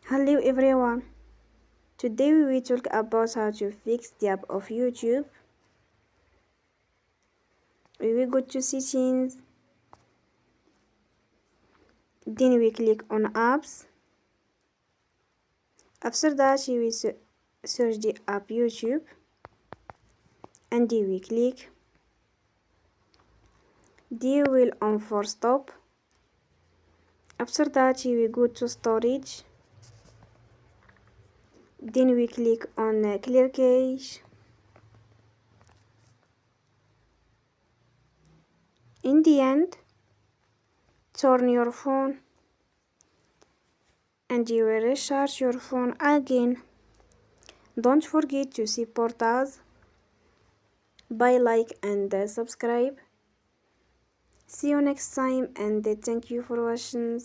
Hello everyone. Today we will talk about how to fix the app of YouTube. We will go to settings. Then we click on apps. After that we will search the app YouTube. And then we click. Then we will on force stop. After that we will go to storage. Then we click on clear cache. In the end, turn your phone and you will recharge your phone again. Don't forget to support us by like and subscribe. See you next time and thank you for watching.